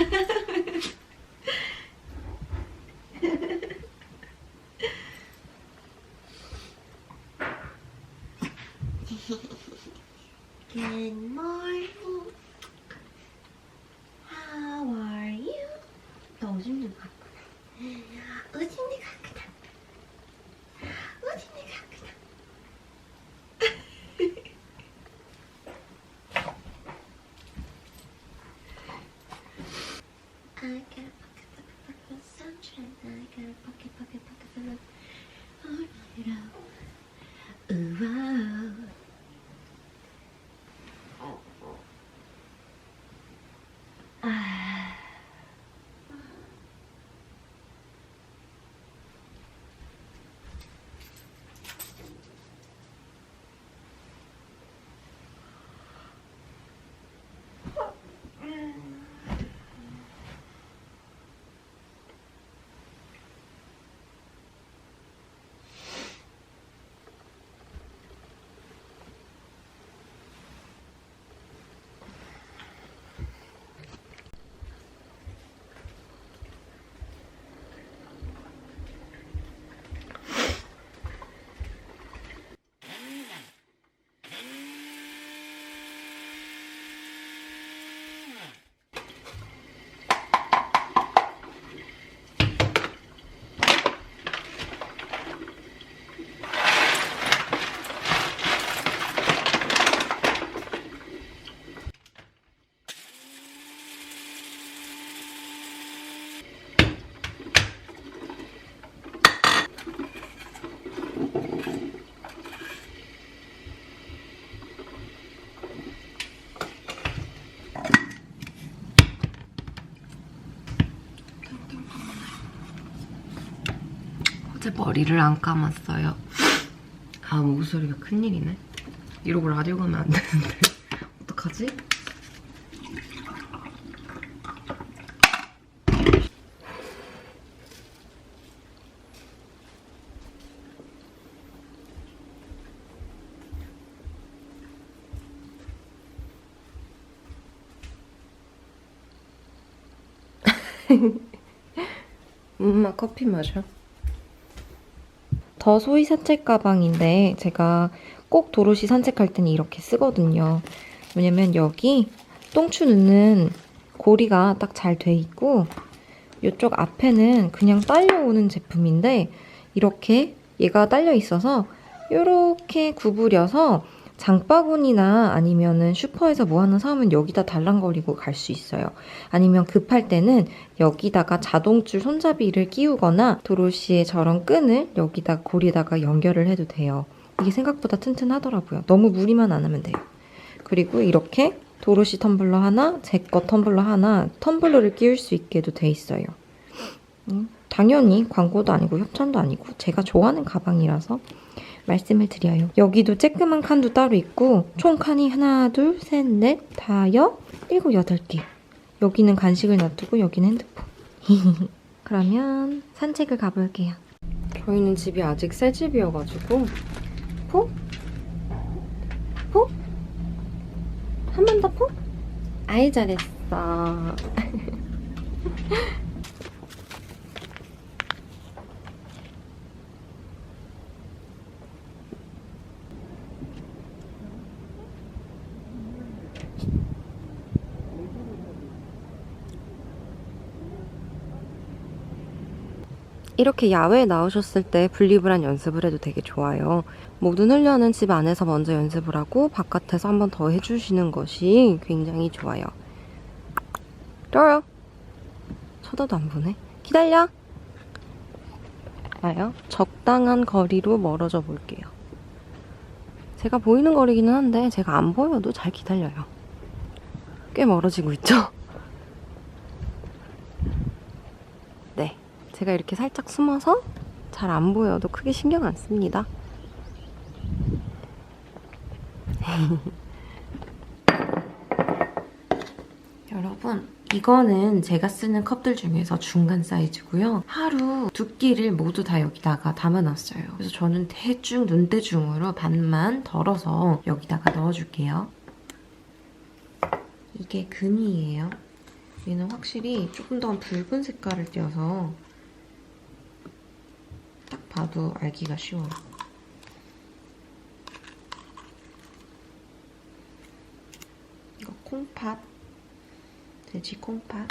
Good morning. How are you? 너 오줌 좀 갖고 나. 오줌 좀 갖고 나. 오줌 좀 갖고 나. I got a pocket full of sunshine. I got a pocket full of alright. Ooh. 어제 머리를 안 감았어요. 아, 목소리가 큰일이네. 이러고 라디오 가면 안 되는데. 어떡하지? 엄마 커피 마셔. 더 소이 산책 가방인데 제가 꼭 도로시 산책할 때는 이렇게 쓰거든요. 왜냐면 여기 똥추 넣는 고리가 딱 잘 돼 있고 이쪽 앞에는 그냥 딸려오는 제품인데 이렇게 얘가 딸려 있어서 이렇게 구부려서 장바구니나 아니면은 슈퍼에서 뭐 하나 사오면 여기다 달랑거리고 갈 수 있어요. 아니면 급할 때는 여기다가 자동줄 손잡이를 끼우거나 도로시의 저런 끈을 여기다 고리에다가 연결을 해도 돼요. 이게 생각보다 튼튼하더라고요. 너무 무리만 안 하면 돼요. 그리고 이렇게 도로시 텀블러 하나, 제 거 텀블러 하나, 텀블러를 끼울 수 있게도 돼 있어요. 당연히 광고도 아니고 협찬도 아니고 제가 좋아하는 가방이라서 말씀을 드려요. 여기도 쬐끄만 칸도 따로 있고 총 칸이 하나, 둘, 셋, 넷, 다섯, 일곱, 여덟 개. 여기는 간식을 놔두고 여기는 핸드폰. 그러면 산책을 가볼게요. 저희는 집이 아직 새 집이어가지고 포? 포? 한 번 더 포? 아이 잘했어. 이렇게 야외에 나오셨을 때 분리불안 연습을 해도 되게 좋아요. 모든 훈련은 집 안에서 먼저 연습을 하고 바깥에서 한 번 더 해주시는 것이 굉장히 좋아요. 떨어요. 쳐다도 안 보네. 기다려. 봐요. 적당한 거리로 멀어져 볼게요. 제가 보이는 거리기는 한데 제가 안 보여도 잘 기다려요. 꽤 멀어지고 있죠? 네. 제가 이렇게 살짝 숨어서 잘 안 보여도 크게 신경 안 씁니다. 여러분, 이거는 제가 쓰는 컵들 중에서 중간 사이즈고요. 하루 두 끼를 모두 다 여기다가 담아놨어요. 그래서 저는 대충 눈대중으로 반만 덜어서 여기다가 넣어줄게요. 이게 금이에요. 여기는 확실히 조금 더 붉은 색깔을 띄어서 딱 봐도 알기가 쉬워요. 이거 콩팥, 돼지 콩팥.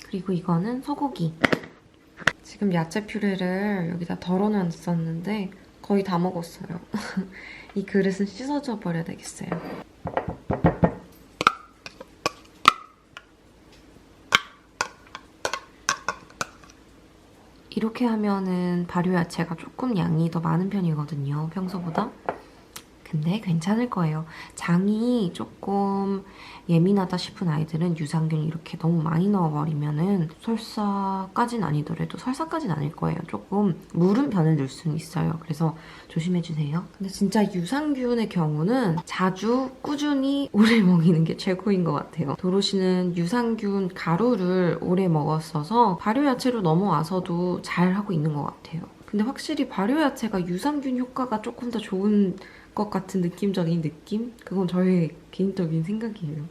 그리고 이거는 소고기. 지금 야채 퓨레를 여기다 덜어놨었는데 거의 다 먹었어요. 이 그릇은 씻어줘 버려야 되겠어요. 이렇게 하면은 발효 야채가 조금 양이 더 많은 편이거든요, 평소보다. 근데 괜찮을 거예요. 장이 조금 예민하다 싶은 아이들은 유산균 이렇게 너무 많이 넣어버리면은 설사까진 아니더라도 설사까진 아닐 거예요. 조금 무른 변을 줄 수는 있어요. 그래서 조심해주세요. 근데 진짜 유산균의 경우는 자주 꾸준히 오래 먹이는 게 최고인 것 같아요. 도로시는 유산균 가루를 오래 먹었어서 발효 야채로 넘어와서도 잘 하고 있는 것 같아요. 근데 확실히 발효 야채가 유산균 효과가 조금 더 좋은 것 같은 느낌적인 느낌? 그건 저의 개인적인 생각이에요.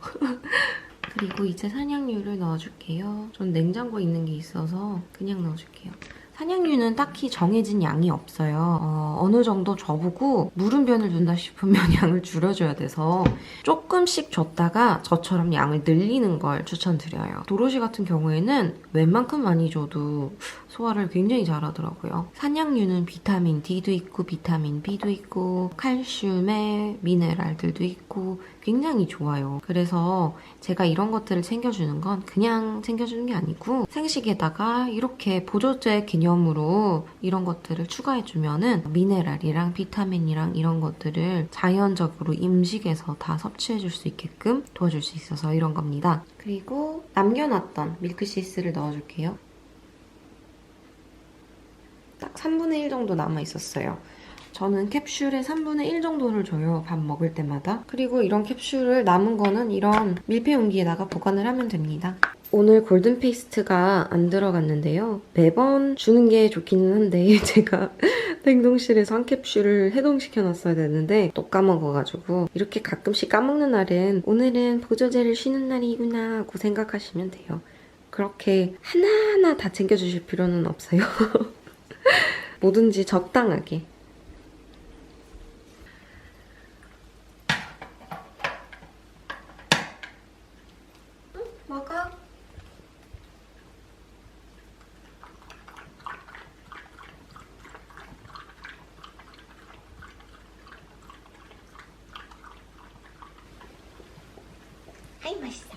그리고 이제 산양유를 넣어줄게요. 전 냉장고에 있는 게 있어서 그냥 넣어줄게요. 산양유는 딱히 정해진 양이 없어요. 어느 정도 줘보고 무른 변을 둔다 싶으면 양을 줄여줘야 돼서 조금씩 줬다가 저처럼 양을 늘리는 걸 추천드려요. 도로시 같은 경우에는 웬만큼 많이 줘도 소화를 굉장히 잘하더라고요. 산양유는 비타민 D도 있고 비타민 B도 있고 칼슘에 미네랄들도 있고 굉장히 좋아요. 그래서 제가 이런 것들을 챙겨주는 건 그냥 챙겨주는 게 아니고 생식에다가 이렇게 보조제 개념으로 이런 것들을 추가해주면은 미네랄이랑 비타민이랑 이런 것들을 자연적으로 음식에서 다 섭취해줄 수 있게끔 도와줄 수 있어서 이런 겁니다. 그리고 남겨놨던 밀크시스를 넣어줄게요. 딱 3분의 1 정도 남아있었어요. 저는 캡슐에 3분의 1 정도를 줘요. 밥 먹을 때마다. 그리고 이런 캡슐을 남은 거는 이런 밀폐 용기에다가 보관을 하면 됩니다. 오늘 골든 페이스트가 안 들어갔는데요. 매번 주는 게 좋기는 한데 제가 냉동실에서 한 캡슐을 해동시켜놨어야 되는데 또 까먹어가지고 이렇게 가끔씩 까먹는 날은 오늘은 보조제를 쉬는 날이구나 하고 생각하시면 돼요. 그렇게 하나하나 다 챙겨주실 필요는 없어요. 뭐든지 적당하게. 먹어. 아이 맛있어.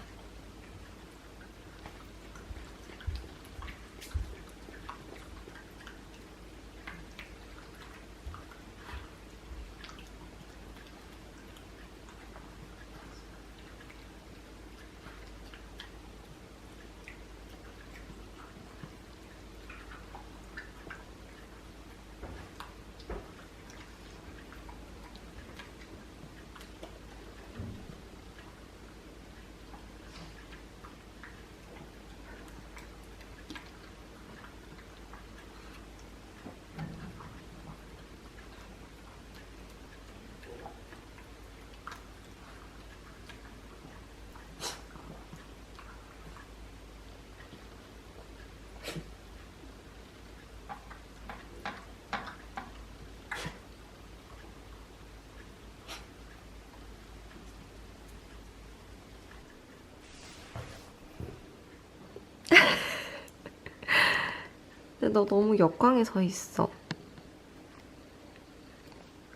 근데 너 너무 역광에 서 있어.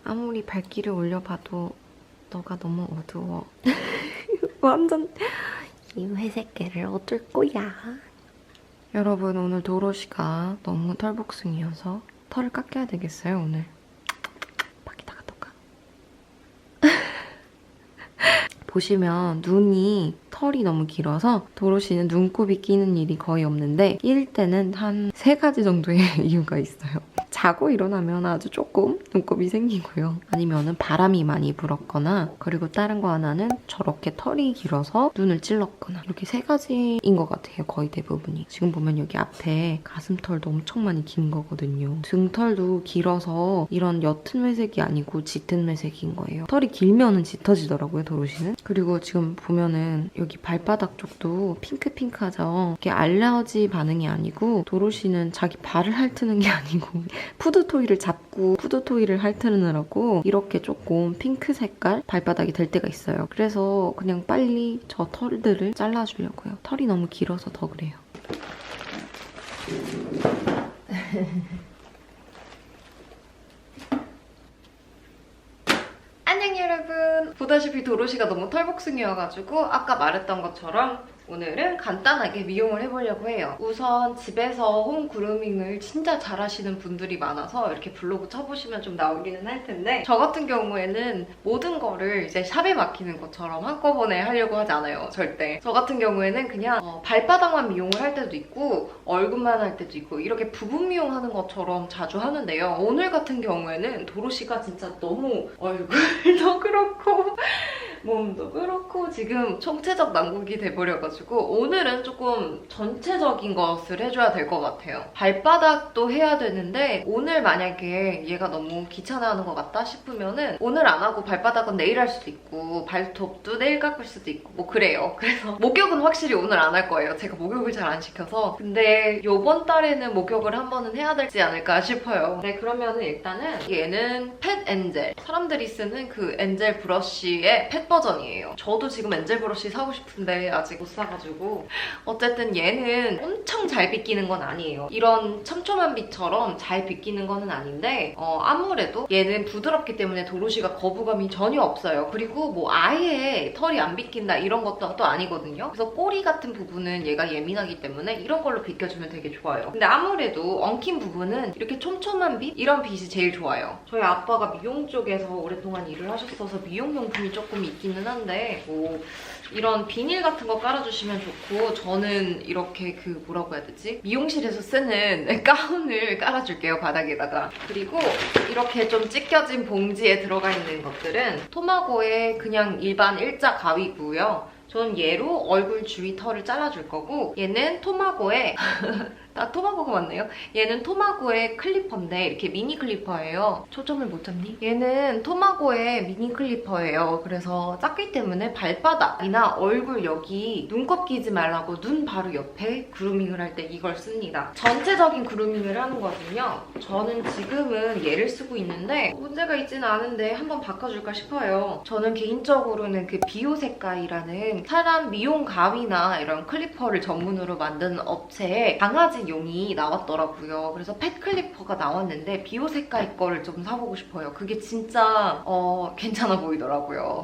아무리 밝기를 올려봐도 너가 너무 어두워. 완전 이 회색계를 어쩔 거야. 여러분 오늘 도로시가 너무 털복숭이여서 털을 깎여야 되겠어요 오늘. 밖에다가 넣을까? 보시면 눈이 털이 너무 길어서 도로시는 눈곱이 끼는 일이 거의 없는데 낄 때는 한 3가지 정도의 이유가 있어요. 자고 일어나면 아주 조금 눈곱이 생기고요. 아니면은 바람이 많이 불었거나 그리고 다른 거 하나는 저렇게 털이 길어서 눈을 찔렀거나 이렇게 세 가지인 것 같아요. 거의 대부분이. 지금 보면 여기 앞에 가슴털도 엄청 많이 긴 거거든요. 등털도 길어서 이런 옅은 회색이 아니고 짙은 회색인 거예요. 털이 길면은 짙어지더라고요, 도로시는. 그리고 지금 보면은 여기 발바닥 쪽도 핑크핑크하죠. 이게 알러지 반응이 아니고 도로시는 자기 발을 핥는 게 아니고 푸드토이를 잡고 푸드토이를 핥느라고 이렇게 조금 핑크 색깔 발바닥이 될 때가 있어요. 그래서 그냥 빨리 저 털들을 잘라주려고요. 털이 너무 길어서 더 그래요. 안녕 여러분! 보다시피 도로시가 너무 털복숭이여가지고 아까 말했던 것처럼 오늘은 간단하게 미용을 해보려고 해요. 우선 집에서 홈 그루밍을 진짜 잘하시는 분들이 많아서 이렇게 블로그 쳐보시면 좀 나오기는 할 텐데 저 같은 경우에는 모든 거를 이제 샵에 맡기는 것처럼 한꺼번에 하려고 하지 않아요. 절대. 저 같은 경우에는 그냥 발바닥만 미용을 할 때도 있고 얼굴만 할 때도 있고 이렇게 부분 미용하는 것처럼 자주 하는데요. 오늘 같은 경우에는 도로시가 진짜 너무 얼굴도 그렇고 몸도 그렇고 지금 총체적 난국이 돼버려가지고 오늘은 조금 전체적인 것을 해줘야 될 것 같아요. 발바닥도 해야 되는데 오늘 만약에 얘가 너무 귀찮아하는 것 같다 싶으면은 오늘 안 하고 발바닥은 내일 할 수도 있고 발톱도 내일 깎을 수도 있고 뭐 그래요. 그래서 목욕은 확실히 오늘 안 할 거예요. 제가 목욕을 잘 안 시켜서. 근데 요번 달에는 목욕을 한 번은 해야 되지 않을까 싶어요. 네, 그러면은 일단은 얘는 펫 엔젤. 사람들이 쓰는 그 엔젤 브러쉬의 펫 버전이에요. 저도 지금 엔젤 브러쉬 사고 싶은데 아직 못 사가지고 어쨌든 얘는 엄청 잘 빗기는 건 아니에요. 이런 촘촘한빛처럼 잘 빗기는 거는 아닌데 아무래도 얘는 부드럽기 때문에 도로시가 거부감이 전혀 없어요. 그리고 뭐 아예 털이 안 빗긴다 이런 것도 또 아니거든요. 그래서 꼬리 같은 부분은 얘가 예민하기 때문에 이런 걸로 빗겨주면 되게 좋아요. 근데 아무래도 엉킨 부분은 이렇게 촘촘한 빛? 이런 빛이 제일 좋아요. 저희 아빠가 미용 쪽에서 오랫동안 일을 하셨어서 미용용품이 조금 있기는 한데 뭐 이런 비닐 같은 거 깔아주시면 좋고 저는 이렇게 그 뭐라고 해야 되지? 미용실에서 쓰는 가운을 깔아줄게요, 바닥에다가. 그리고 이렇게 좀 찢겨진 봉지에 들어가 있는 것들은 토마고의 그냥 일반 일자 가위고요. 저는 얘로 얼굴 주위 털을 잘라줄 거고 얘는 토마고의 토마고가 맞네요. 얘는 토마고의 클리퍼인데 이렇게 미니 클리퍼예요. 초점을 못 잡니? 얘는 토마고의 미니 클리퍼예요. 그래서 작기 때문에 발바닥이나 얼굴 여기 눈곱 끼지 말라고 눈 바로 옆에 그루밍을 할 때 이걸 씁니다. 전체적인 그루밍을 하는 거거든요. 저는 지금은 얘를 쓰고 있는데 문제가 있지는 않은데 한번 바꿔줄까 싶어요. 저는 개인적으로는 그 비오세카이라는 사람 미용 가위나 이런 클리퍼를 전문으로 만드는 업체에 강아지용이 나왔더라고요. 그래서 펫 클리퍼가 나왔는데 비오세카이 거를 좀 사보고 싶어요. 그게 진짜 괜찮아 보이더라고요.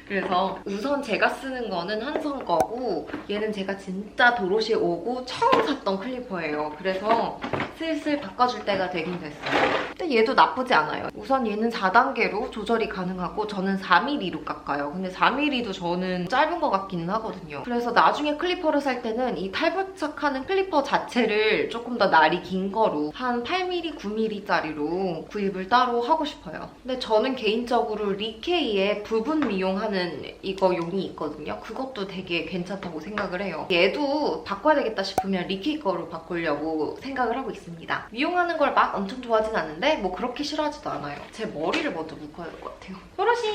그래서 우선 제가 쓰는 거는 한성 거고 얘는 제가 진짜 도로시에 오고 처음 샀던 클리퍼예요. 그래서 슬슬 바꿔줄 때가 되긴 됐어요. 근데 얘도 나쁘지 않아요. 우선 얘는 4단계로 조절이 가능하고 저는 4mm로 깎아요. 근데 4mm도 저는 짧은 것 같기는 하거든요. 그래서 나중에 클리퍼를 살 때는 이 탈부착하는 클리퍼 자체를 조금 더 날이 긴 거로 한 8mm, 9mm짜리로 구입을 따로 하고 싶어요. 근데 저는 개인적으로 리케이의 부분 미용하는 이거 용이 있거든요. 그것도 되게 괜찮다고 생각을 해요. 얘도 바꿔야 되겠다 싶으면 리케이 거로 바꾸려고 생각을 하고 있습니다. 미용하는 걸 막 엄청 좋아하진 않는데 뭐 그렇게 싫어하지도 않아요. 제 머리를 먼저 묶어야 될 것 같아요. 도로시!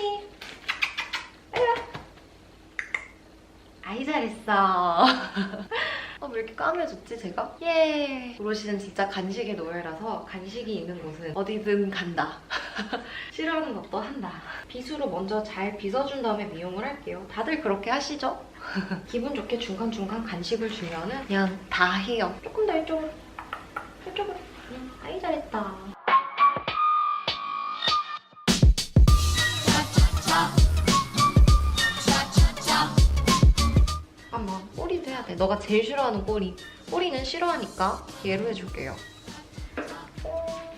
일로와! 아이 잘했어. 왜 이렇게 까매졌지 제가? 예! 도로시는 진짜 간식의 노예라서 간식이 있는 곳은 어디든 간다. 싫어하는 것도 한다. 빗으로 먼저 잘 빗어준 다음에 미용을 할게요. 다들 그렇게 하시죠? 기분 좋게 중간중간 간식을 주면은 그냥 다 해요. 조금 더 이쪽으로. 이쪽으로. 아이 잘했다. 잠깐만, 꼬리도 해야 돼. 너가 제일 싫어하는 꼬리. 꼬리는 싫어하니까 얘로 해줄게요.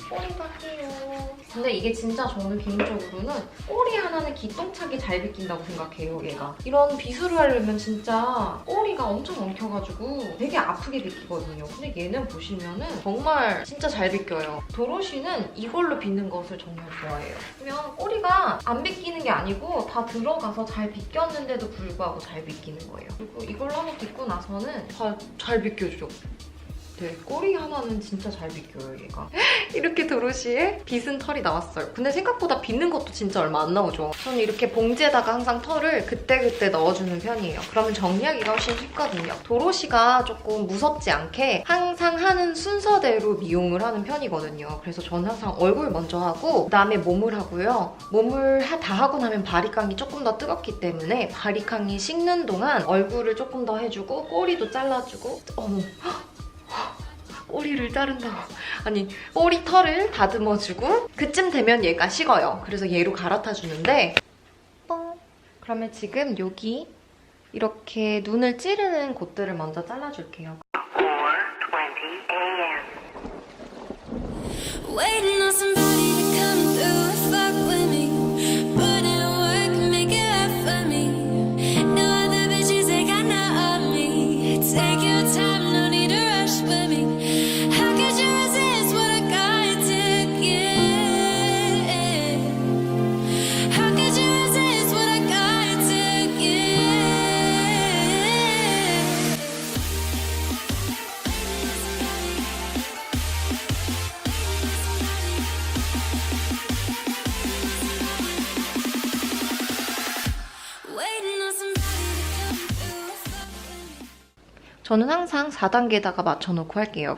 꼬리도 할게요. 근데 이게 진짜 저는 개인적으로는 꼬리 하나는 기똥차게 잘 빗긴다고 생각해요, 얘가. 이런 비수를 하려면 진짜 꼬리가 엄청 엉켜가지고 되게 아프게 빗기거든요. 근데 얘는 보시면은 정말 진짜 잘 빗겨요. 도로시는 이걸로 빗는 것을 정말 좋아해요. 그러면 꼬리가 안 빗기는 게 아니고 다 들어가서 잘 빗겼는데도 불구하고 잘 빗기는 거예요. 그리고 이걸로 한번 빗고 나서는 잘 빗겨줘. 네, 꼬리 하나는 진짜 잘 빗겨요, 얘가. 이렇게 도로시에 빗은 털이 나왔어요. 근데 생각보다 빗는 것도 진짜 얼마 안 나오죠. 저는 이렇게 봉지에다가 항상 털을 그때그때 넣어주는 편이에요. 그러면 정리하기가 훨씬 쉽거든요. 도로시가 조금 무섭지 않게 항상 하는 순서대로 미용을 하는 편이거든요. 그래서 저는 항상 얼굴 먼저 하고 그다음에 몸을 하고요. 몸을 다 하고 나면 바리캉이 조금 더 뜨겁기 때문에 바리캉이 식는 동안 얼굴을 조금 더 해주고 꼬리도 잘라주고 어머 꼬리를 자른다고. 아니, 꼬리 털을 다듬어주고 그쯤 되면 얘가 식어요. 그래서 얘로 갈아타주는데 뻥. 그러면 지금 여기 이렇게 눈을 찌르는 곳들을 먼저 잘라줄게요. 4:20 a.m. Waiting on somebody to come through and fuck with me. Put in work and make it up for me. No other bitches they got none of me. Take your time, no need to rush with me. 저는 항상 4단계에다가 맞춰놓고 할게요.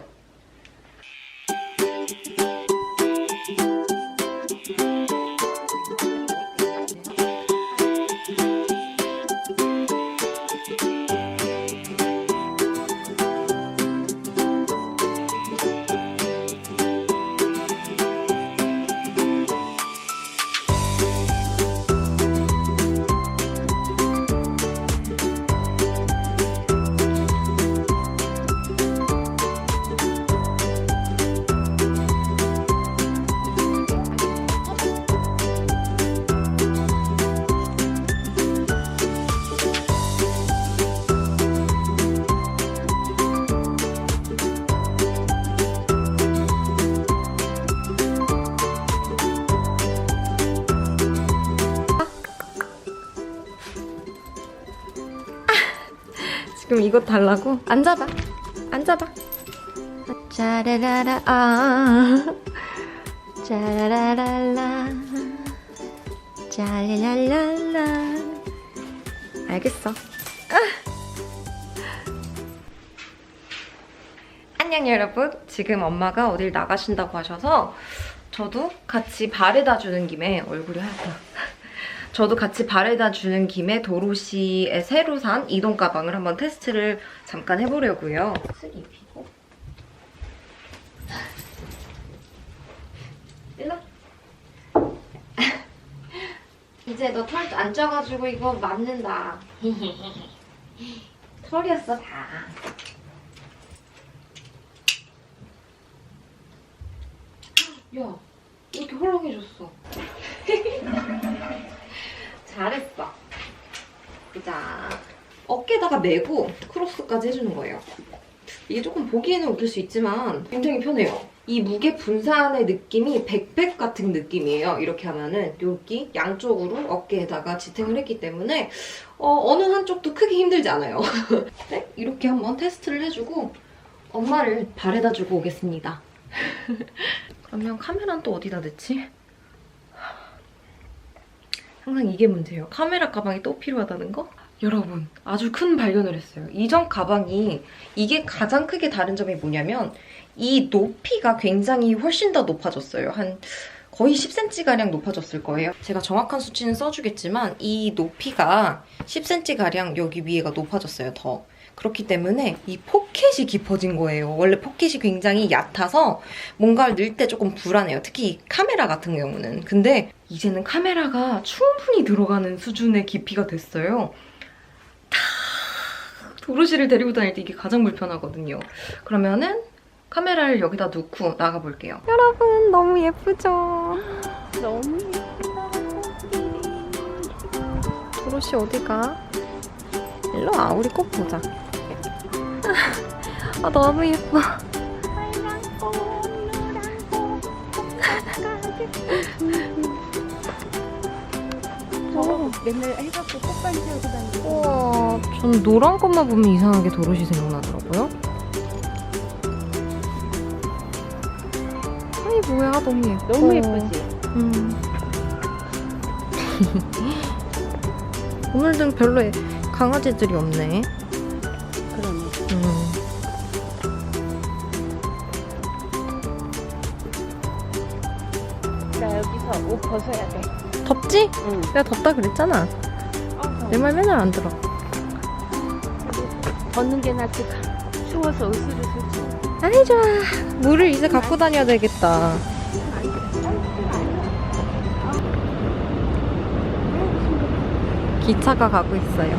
지금 이것 달라고? 앉아봐. 앉아봐. 짜라라라 짜라라라 짜라라라. 알겠어. 안녕 여러분. 지금 엄마가 어딜 나가신다고 하셔서 저도 같이 바래다 주는 김에 얼굴이 하얗다. 저도 같이 바래다 주는 김에 도로시의 새로 산 이동 가방을 한번 테스트를 잠깐 해보려고요. 옷을 입히고 일로 이제 너 털 안 쪄가지고 이거 맞는다. 털이었어 다. 야, 이렇게 헐렁해졌어. 잘했어. 자, 어깨에다가 메고 크로스까지 해주는 거예요. 이게 조금 보기에는 웃길 수 있지만 굉장히 편해요. 이 무게 분산의 느낌이 백팩 같은 느낌이에요. 이렇게 하면은 여기 양쪽으로 어깨에다가 지탱을 했기 때문에 어느 한쪽도 크게 힘들지 않아요. 네? 이렇게 한번 테스트를 해주고 엄마를 바래다 주고 오겠습니다. 그러면 카메라는 또 어디다 넣지? 항상 이게 문제예요. 카메라 가방이 또 필요하다는 거? 여러분, 아주 큰 발견을 했어요. 이전 가방이 이게 가장 크게 다른 점이 뭐냐면 이 높이가 굉장히 훨씬 더 높아졌어요. 한 거의 10cm가량 높아졌을 거예요. 제가 정확한 수치는 써주겠지만 이 높이가 10cm가량 여기 위에가 높아졌어요, 더. 그렇기 때문에 이 포켓이 깊어진 거예요. 원래 포켓이 굉장히 얕아서 뭔가를 넣을 때 조금 불안해요. 특히 이 카메라 같은 경우는. 근데 이제는 카메라가 충분히 들어가는 수준의 깊이가 됐어요. 도로시를 데리고 다닐 때 이게 가장 불편하거든요. 그러면은 카메라를 여기다 놓고 나가볼게요. 여러분 너무 예쁘죠? 너무 예쁘다. 도로시 어디가? 일로 와, 우리 꼭 보자. 아, 너무 예뻐. 빨간 꽃, 노란 꽃, 저 맨날 해갖고 꽃반 지어서 다니고. 우와, 전 노란 것만 보면 이상하게 도로시 생각나더라고요. 아이 뭐야, 너무 예뻐. 너무 예쁘지? 오늘은 별로 강아지들이 없네. 그러네. 나 여기서 옷 벗어야 돼. 덥지? 응. 내가 덥다 그랬잖아. 내 말 맨날 안 들어. 벗는 게 낫을까? 추워서 으슬으슬. 아이 좋아. 물을 이제 갖고 다녀야 되겠다. 기차가 가고 있어요.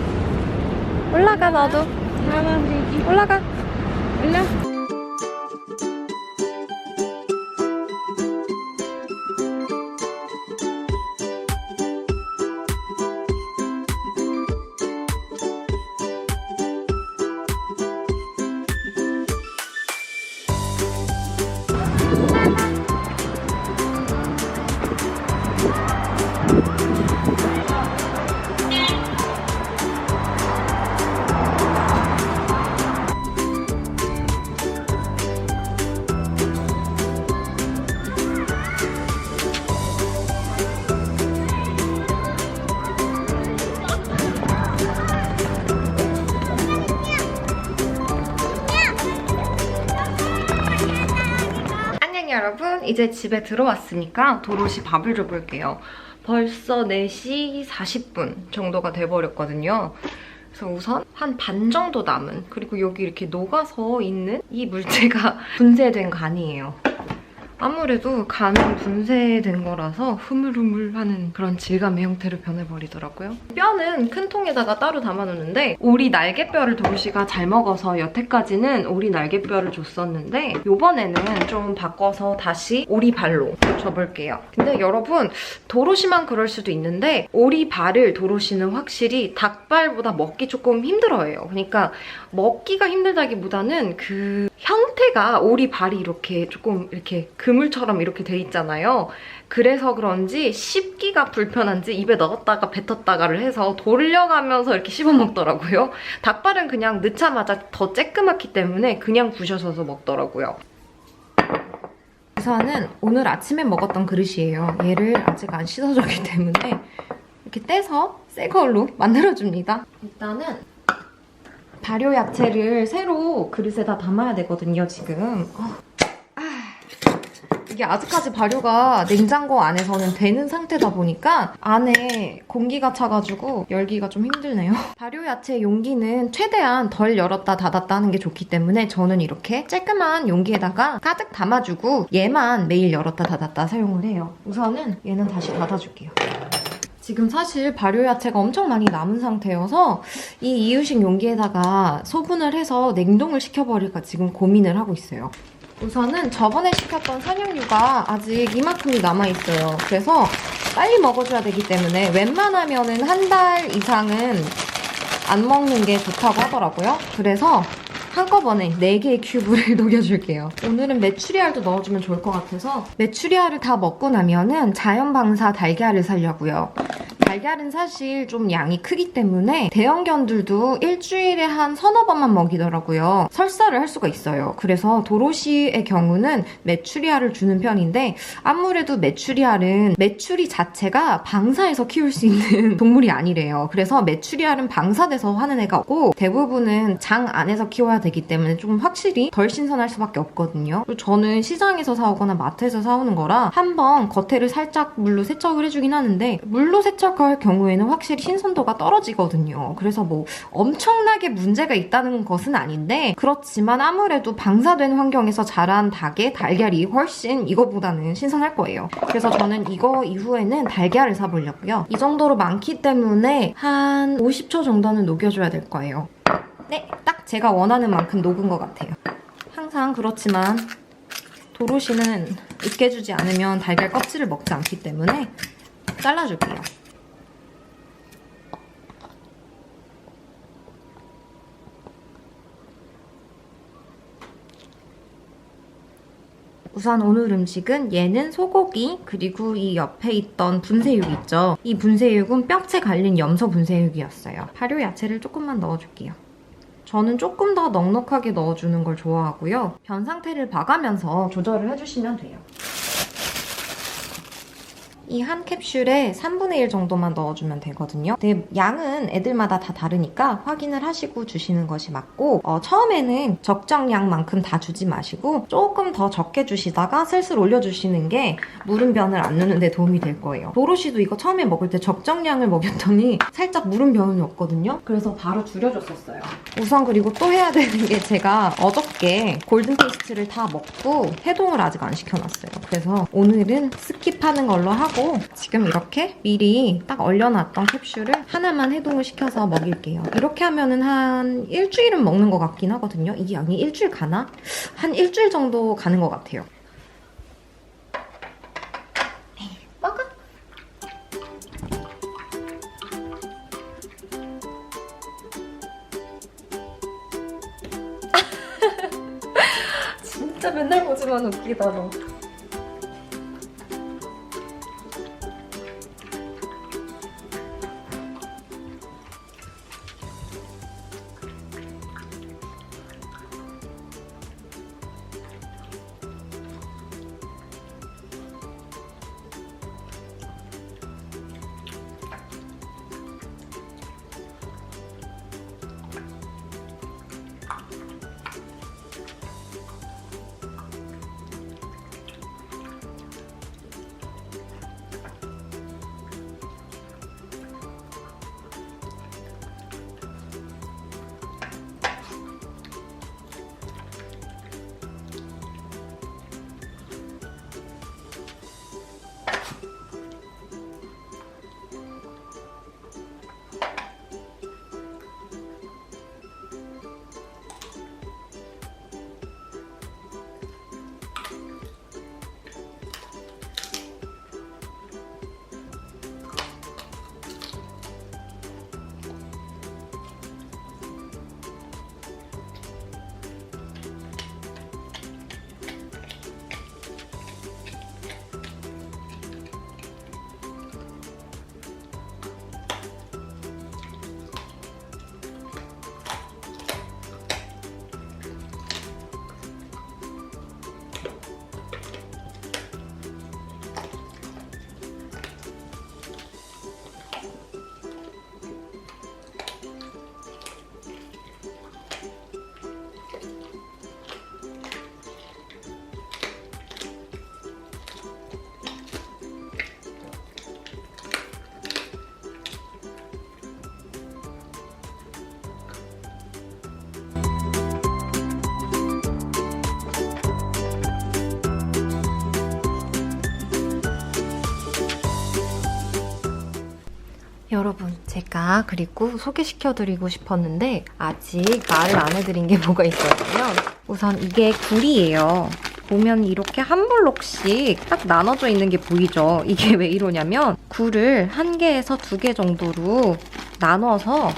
올라가 너도. 올라가. 올라. 여러분, 이제 집에 들어왔으니까 도로시 밥을 줘볼게요. 벌써 4시 40분 정도가 돼버렸거든요. 그래서 우선 한 반 정도 남은, 그리고 여기 이렇게 녹아서 있는 이 물체가 분쇄된 간이에요. 아무래도 간은 분쇄된 거라서 흐물흐물하는 그런 질감의 형태로 변해버리더라고요. 뼈는 큰 통에다가 따로 담아놓는데 오리 날개뼈를 도로시가 잘 먹어서 여태까지는 오리 날개뼈를 줬었는데 이번에는 좀 바꿔서 다시 오리 발로 줘볼게요. 근데 여러분, 도로시만 그럴 수도 있는데 오리 발을 도로시는 확실히 닭발보다 먹기 조금 힘들어해요. 그러니까 먹기가 힘들다기보다는 그 형태가 오리 발이 이렇게 조금 이렇게 그물처럼 이렇게 돼 있잖아요. 그래서 그런지 씹기가 불편한지 입에 넣었다가 뱉었다가를 해서 돌려가면서 이렇게 씹어 먹더라고요. 닭발은 그냥 넣자마자 더 쬐끄맣기 때문에 그냥 부셔서서 먹더라고요. 우선은 오늘 아침에 먹었던 그릇이에요. 얘를 아직 안 씻어줬기 때문에 이렇게 떼서 새 걸로 만들어줍니다. 일단은 발효 야채를 새로 그릇에다 담아야 되거든요, 지금. 이게 아직까지 발효가 냉장고 안에서는 되는 상태다 보니까 안에 공기가 차가지고 열기가 좀 힘들네요. 발효 야채 용기는 최대한 덜 열었다 닫았다 하는 게 좋기 때문에 저는 이렇게 쬐끄만 용기에다가 가득 담아주고 얘만 매일 열었다 닫았다 사용을 해요. 우선은 얘는 다시 닫아줄게요. 지금 사실 발효 야채가 엄청 많이 남은 상태여서 이 이유식 용기에다가 소분을 해서 냉동을 시켜버릴까 지금 고민을 하고 있어요. 우선은 저번에 시켰던 산양유가 아직 이만큼이 남아있어요. 그래서 빨리 먹어줘야 되기 때문에 웬만하면은 한 달 이상은 안 먹는 게 좋다고 하더라고요. 그래서 한꺼번에 4개의 큐브를 녹여줄게요. 오늘은 메추리알도 넣어주면 좋을 것 같아서 메추리알을 다 먹고 나면은 자연방사 달걀을 사려고요. 달걀은 사실 좀 양이 크기 때문에 대형견들도 일주일에 한 서너 번만 먹이더라고요. 설사를 할 수가 있어요. 그래서 도로시의 경우는 메추리알을 주는 편인데 아무래도 메추리알은 메추리 자체가 방사해서 키울 수 있는 동물이 아니래요. 그래서 메추리알은 방사돼서 하는 애가 없고 대부분은 장 안에서 키워야 되기 때문에 좀 확실히 덜 신선할 수밖에 없거든요. 그리고 저는 시장에서 사오거나 마트에서 사오는 거라 한번 겉에를 살짝 물로 세척을 해주긴 하는데 물로 세척할 경우에는 확실히 신선도가 떨어지거든요. 그래서 뭐 엄청나게 문제가 있다는 것은 아닌데 그렇지만 아무래도 방사된 환경에서 자란 닭의 달걀이 훨씬 이거보다는 신선할 거예요. 그래서 저는 이거 이후에는 달걀을 사보려고요. 이 정도로 많기 때문에 한 50초 정도는 녹여줘야 될 거예요. 네, 딱 제가 원하는 만큼 녹은 것 같아요. 항상 항상 그렇지만 도로시는 으깨주지 않으면 달걀 껍질을 먹지 않기 때문에 잘라줄게요. 우선 오늘 음식은 얘는 소고기, 그리고 이 옆에 있던 분쇄육 있죠? 이 분쇄육은 뼈채 갈린 염소 분쇄육이었어요. 발효 야채를 조금만 넣어줄게요. 저는 조금 더 넉넉하게 넣어주는 걸 좋아하고요. 변 상태를 봐가면서 조절을 해주시면 돼요. 이 한 캡슐에 3분의 1 정도만 넣어주면 되거든요. 근데 양은 애들마다 다 다르니까 확인을 하시고 주시는 것이 맞고 처음에는 적정량만큼 다 주지 마시고 조금 더 적게 주시다가 슬슬 올려주시는 게 무른 변을 안 넣는 데 도움이 될 거예요. 도로시도 이거 처음에 먹을 때 적정량을 먹였더니 살짝 무른 변이 없거든요. 그래서 바로 줄여줬었어요. 우선 그리고 또 해야 되는 게 제가 어저께 골든 테이스트를 다 먹고 해동을 아직 안 시켜놨어요. 그래서 오늘은 스킵하는 걸로 하고 지금 이렇게 미리 딱 얼려놨던 캡슐을 하나만 해동을 시켜서 먹일게요. 이렇게 하면은 한 일주일은 먹는 것 같긴 하거든요. 이게 양이 일주일 가나? 한 일주일 정도 가는 것 같아요. 먹어! 진짜 맨날 보지만 웃기다 너. 여러분, 제가 그리고 소개시켜드리고 싶었는데 아직 말을 안 해드린 게 뭐가 있었냐면 우선 이게 굴이에요. 보면 이렇게 한 블록씩 딱 나눠져 있는 게 보이죠? 이게 왜 이러냐면 굴을 1개에서 2개 정도로 나눠서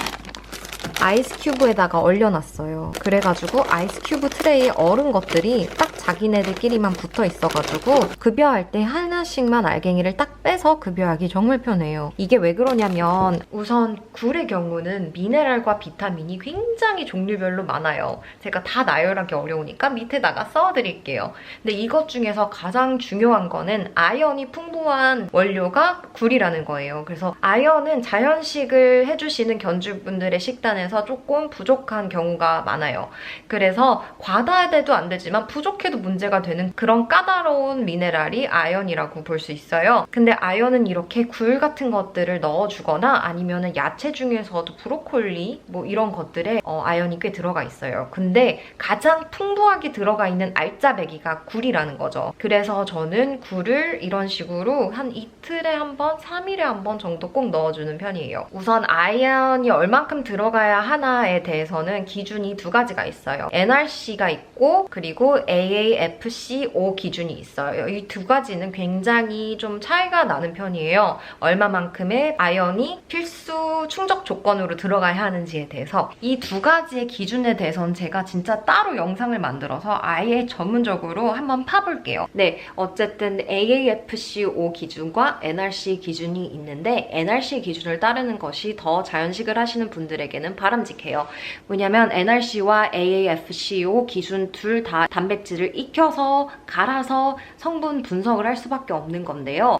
아이스 큐브에다가 얼려놨어요. 그래가지고 아이스 큐브 트레이에 얼은 것들이 딱 자기네들끼리만 붙어 있어가지고 급여할 때 하나씩만 알갱이를 딱 빼서 급여하기 정말 편해요. 이게 왜 그러냐면 우선 굴의 경우는 미네랄과 비타민이 굉장히 종류별로 많아요. 제가 다 나열하기 어려우니까 밑에다가 써드릴게요. 근데 이것 중에서 가장 중요한 거는 아연이 풍부한 원료가 굴이라는 거예요. 그래서 아연은 자연식을 해주시는 견주분들의 식단에서 조금 부족한 경우가 많아요. 그래서 과다해도 안 되지만 부족해도 문제가 되는 그런 까다로운 미네랄이 아연이라고 방법이라고 볼 수 있어요. 근데 아연은 이렇게 굴 같은 것들을 넣어주거나 아니면은 야채 중에서도 브로콜리 뭐 이런 것들에 아연이 꽤 들어가 있어요. 근데 가장 풍부하게 들어가 있는 알짜배기가 굴이라는 거죠. 그래서 저는 굴을 이런 식으로 한 이틀에 한 번, 3일에 한 번 정도 꼭 넣어주는 편이에요. 우선 아연이 얼만큼 들어가야 하나에 대해서는 기준이 두 가지가 있어요. NRC가 있고 그리고 AAFCO 기준이 있어요. 이 두 가지는 굉장히 좀 차이가 나는 편이에요. 얼마만큼의 아연이 필수 충족 조건으로 들어가야 하는지에 대해서 이 두 가지의 기준에 대해서는 제가 진짜 따로 영상을 만들어서 아예 전문적으로 한번 파볼게요. 네, 어쨌든 AAFCO 기준과 NRC 기준이 있는데 NRC 기준을 따르는 것이 더 자연식을 하시는 분들에게는 바람직해요. 왜냐면 NRC와 AAFCO 기준 둘 다 단백질을 익혀서 갈아서 성분 분석을 할 수밖에 없는 건데요.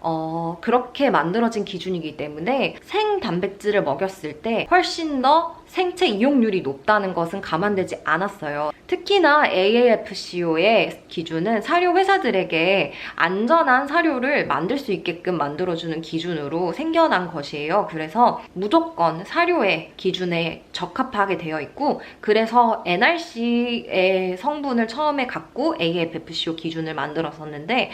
그렇게 만들어진 기준이기 때문에 생 단백질을 먹였을 때 훨씬 더 생체 이용률이 높다는 것은 감안되지 않았어요. 특히나 AAFCO의 기준은 사료 회사들에게 안전한 사료를 만들 수 있게끔 만들어주는 기준으로 생겨난 것이에요. 그래서 무조건 사료의 기준에 적합하게 되어 있고 그래서 NRC의 성분을 처음에 갖고 AAFCO 기준을 만들었었는데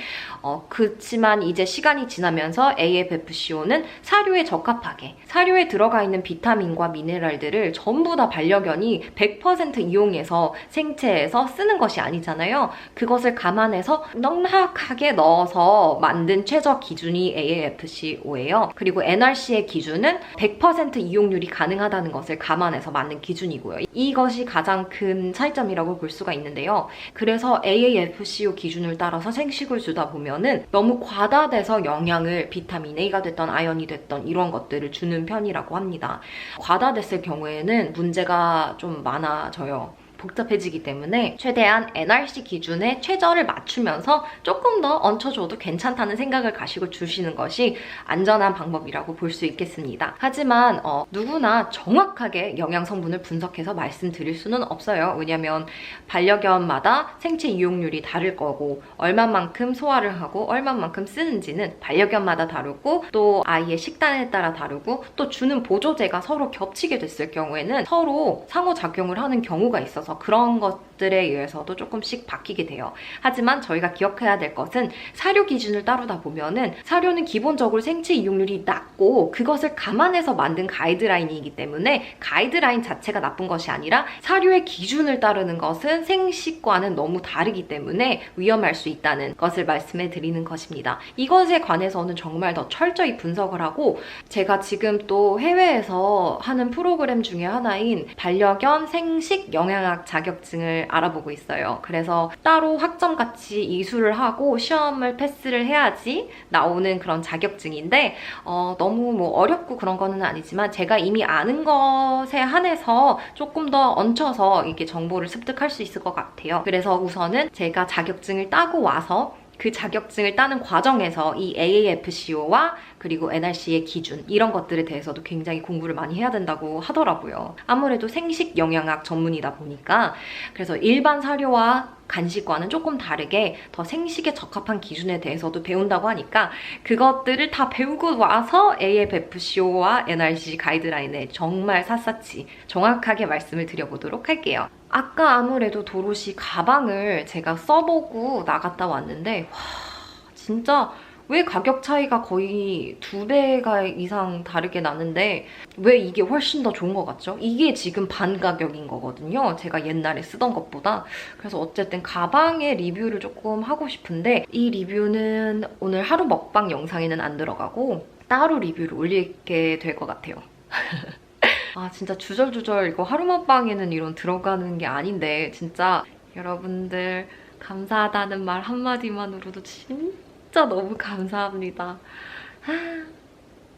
그렇지만 이제 시간이 지나면서 AAFCO는 사료에 적합하게 사료에 들어가 있는 비타민과 미네랄들을 전부 다 반려견이 100% 이용해서 생체에서 쓰는 것이 아니잖아요. 그것을 감안해서 넉넉하게 넣어서 만든 최저 기준이 AAFCO예요. 그리고 NRC의 기준은 100% 이용률이 가능하다는 것을 감안해서 만든 기준이고요. 이것이 가장 큰 차이점이라고 볼 수가 있는데요. 그래서 AAFCO 기준을 따라서 생식을 주다 보면은 너무 과다돼서 영양을 비타민 A가 됐던 아연이 됐던 이런 것들을 주는 편이라고 합니다. 과다됐을 경우에는 문제가 좀 많아져요. 복잡해지기 때문에 최대한 NRC 기준에 최저를 맞추면서 조금 더 얹혀줘도 괜찮다는 생각을 가지고 주시는 것이 안전한 방법이라고 볼 수 있겠습니다. 하지만 누구나 정확하게 영양 성분을 분석해서 말씀드릴 수는 없어요. 왜냐면 반려견마다 생체 이용률이 다를 거고 얼마만큼 소화를 하고 얼마만큼 쓰는지는 반려견마다 다르고 또 아이의 식단에 따라 다르고 또 주는 보조제가 서로 겹치게 됐을 경우에는 서로 상호작용을 하는 경우가 있어서 그런 것들에 의해서도 조금씩 바뀌게 돼요. 하지만 저희가 기억해야 될 것은 사료 기준을 따르다 보면은 사료는 기본적으로 생체 이용률이 낮고 그것을 감안해서 만든 가이드라인이기 때문에 가이드라인 자체가 나쁜 것이 아니라 사료의 기준을 따르는 것은 생식과는 너무 다르기 때문에 위험할 수 있다는 것을 말씀해 드리는 것입니다. 이것에 관해서는 정말 더 철저히 분석을 하고 제가 지금 또 해외에서 하는 프로그램 중에 하나인 반려견 생식 영양학 자격증을 알아보고 있어요. 그래서 따로 학점같이 이수를 하고 시험을 패스를 해야지 나오는 그런 자격증인데 너무 뭐 어렵고 그런 거는 아니지만 제가 이미 아는 것에 한해서 조금 더 얹혀서 이렇게 정보를 습득할 수 있을 것 같아요. 그래서 우선은 제가 자격증을 따고 와서 그 자격증을 따는 과정에서 이 AAFCO와 그리고 NRC의 기준 이런 것들에 대해서도 굉장히 공부를 많이 해야 된다고 하더라고요. 아무래도 생식 영양학 전문이다 보니까 그래서 일반 사료와 간식과는 조금 다르게 더 생식에 적합한 기준에 대해서도 배운다고 하니까 그것들을 다 배우고 와서 AFFCO와 NRC 가이드라인에 정말 샅샅이 정확하게 말씀을 드려보도록 할게요. 아까 아무래도 도로시 가방을 제가 써보고 나갔다 왔는데 와 진짜 왜 가격 차이가 거의 2배가 이상 다르게 나는데 왜 이게 훨씬 더 좋은 것 같죠? 이게 지금 반 가격인 거거든요. 제가 옛날에 쓰던 것보다. 그래서 어쨌든 가방의 리뷰를 조금 하고 싶은데 이 리뷰는 오늘 하루 먹방 영상에는 안 들어가고 따로 리뷰를 올리게 될 것 같아요. 아 진짜 주절주절 이거 하루 먹방에는 이런 들어가는 게 아닌데 진짜 여러분들 감사하다는 말 한마디만으로도 진짜 너무 감사합니다.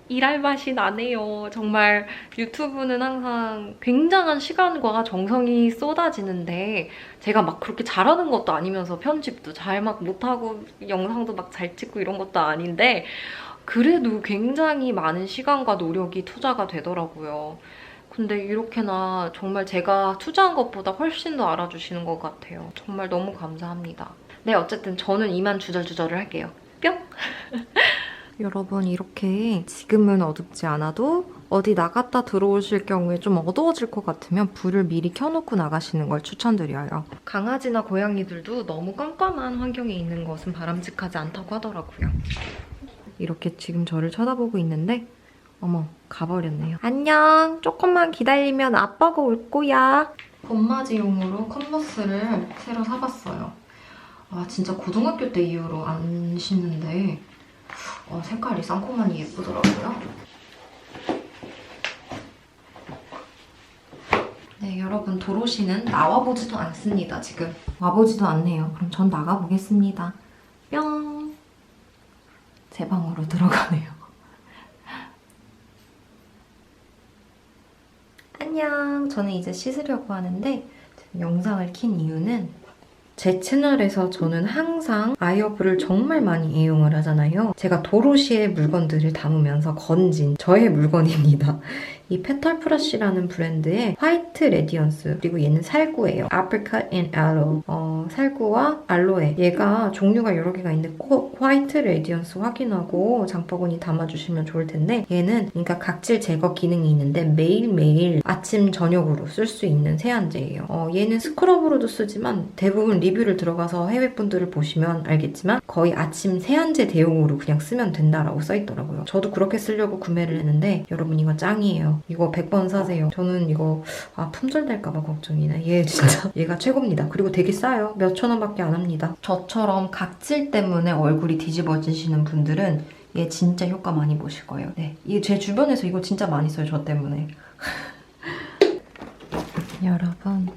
일할 맛이 나네요. 정말 유튜브는 항상 굉장한 시간과 정성이 쏟아지는데 제가 막 그렇게 잘하는 것도 아니면서 편집도 잘 막 못하고 영상도 막 잘 찍고 이런 것도 아닌데 그래도 굉장히 많은 시간과 노력이 투자가 되더라고요. 근데 이렇게나 정말 제가 투자한 것보다 훨씬 더 알아주시는 것 같아요. 정말 너무 감사합니다. 네, 어쨌든 저는 이만 주절주절을 할게요. 뿅! 여러분 이렇게 지금은 어둡지 않아도 어디 나갔다 들어오실 경우에 좀 어두워질 것 같으면 불을 미리 켜놓고 나가시는 걸 추천드려요. 강아지나 고양이들도 너무 깜깜한 환경에 있는 것은 바람직하지 않다고 하더라고요. 이렇게 지금 저를 쳐다보고 있는데 어머 가버렸네요. 안녕. 조금만 기다리면 아빠가 올 거야. 봄맞이용으로 컨버스를 새로 사봤어요. 아 진짜 고등학교 때 이후로 안 신는데 색깔이 쌍코만이 예쁘더라고요. 네, 여러분 도로시는 나와보지도 않습니다, 지금. 와보지도 않네요. 그럼 전 나가보겠습니다. 뿅! 제 방으로 들어가네요. 안녕! 저는 이제 씻으려고 하는데 지금 영상을 킨 이유는 제 채널에서 저는 항상 아이어브를 정말 많이 이용을 하잖아요. 제가 도로시의 물건들을 담으면서 건진 저의 물건입니다. 이 페탈프러쉬라는 브랜드의 화이트 레디언스, 그리고 얘는 살구예요. Apricot and Aloe. 살구와 알로에. 얘가 종류가 여러 개가 있는데 꼭 화이트 레디언스 확인하고 장바구니 담아주시면 좋을 텐데, 얘는 그러니까 각질 제거 기능이 있는데 매일매일 아침 저녁으로 쓸 수 있는 세안제예요. 얘는 스크럽으로도 쓰지만 대부분 리뷰를 들어가서 해외분들을 보시면 알겠지만 거의 아침 세안제 대용으로 그냥 쓰면 된다라고 써있더라고요. 저도 그렇게 쓰려고 구매를 했는데 여러분 이거 짱이에요. 이거 100번 사세요. 저는 이거 품절될까봐 걱정이네. 얘 진짜 얘가 최고입니다. 그리고 되게 싸요. 몇천 원밖에 안 합니다. 저처럼 각질 때문에 얼굴이 뒤집어지시는 분들은 얘 진짜 효과 많이 보실 거예요. 네, 이게 제 주변에서 이거 진짜 많이 써요. 저 때문에. 여러분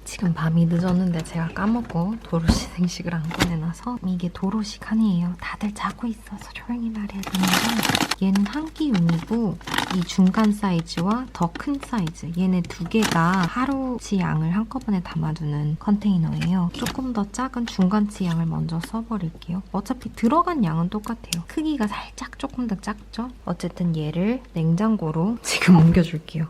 지금 밤이 늦었는데 제가 까먹고 도로시 생식을 안 꺼내놔서 이게 도로시 칸이에요. 다들 자고 있어서 조용히 말해야 되는데 얘는 한 끼용이고 이 중간 사이즈와 더 큰 사이즈 얘네 두 개가 하루치 양을 한꺼번에 담아두는 컨테이너예요. 조금 더 작은 중간치 양을 먼저 써버릴게요. 어차피 들어간 양은 똑같아요. 크기가 살짝 조금 더 작죠? 어쨌든 얘를 냉장고로 지금 옮겨줄게요.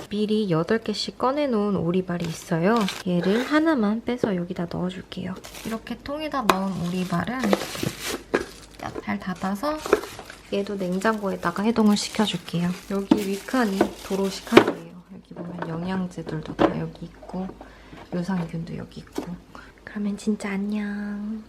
미리 8개씩 꺼내놓은 오리발이 있어요. 얘를 하나만 빼서 여기다 넣어줄게요. 이렇게 통에다 넣은 오리발은 잘 닫아서 얘도 냉장고에다가 해동을 시켜줄게요. 여기 위칸이 도로시 칸이에요. 여기 보면 영양제들도 다 여기 있고 유산균도 여기 있고. 그러면 진짜 안녕.